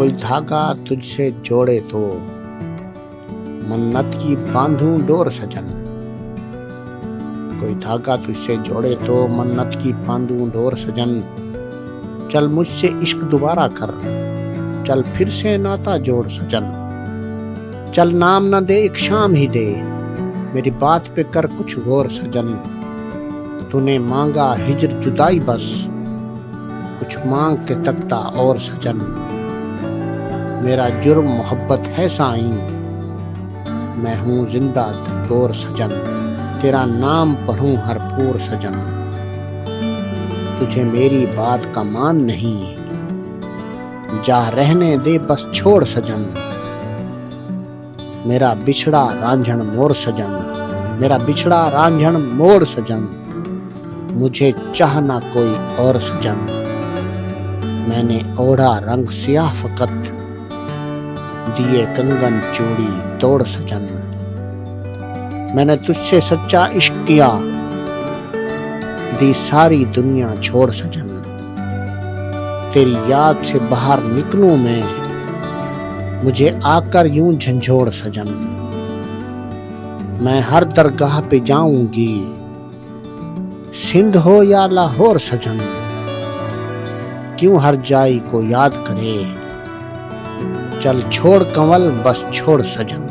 कोई धागा तुझसे जोड़े तो मन्नत की बांधूं डोर सजन। कोई धागा तुझसे जोड़े तो मन्नत की बांधूं डोर सजन। चल मुझसे इश्क दोबारा कर, चल फिर से नाता जोड़ सजन। चल नाम न दे एक शाम ही दे, मेरी बात पे कर कुछ गौर सजन। तूने मांगा हिजर जुदाई बस, कुछ मांग के तकता और सजन। मेरा जुर्म मोहब्बत है साईं, मैं हूँ जिंदा दिलदौर सजन। तेरा नाम पढ़ूं हर पूर सजन, तुझे मेरी बात का मान नहीं, जा रहने दे बस छोड़ सजन। मेरा बिछड़ा रांझण मोर सजन, मेरा बिछड़ा रांझण मोर सजन। मुझे चाहना कोई और सजन, मैंने ओढ़ा रंग सियाह फकत, दिए कंगन चूड़ी तोड़ सजन। मैंने तुझसे सच्चा इश्क किया, दी सारी दुनिया छोड़ सजन। तेरी याद से बाहर निकलूं मैं, मुझे आकर यूं झंझोड़ सजन। मैं हर दरगाह पे जाऊंगी, सिंध हो या लाहौर सजन। क्यों हर जाई को याद करे, चल छोड़ कंवल बस छोड़ सजन।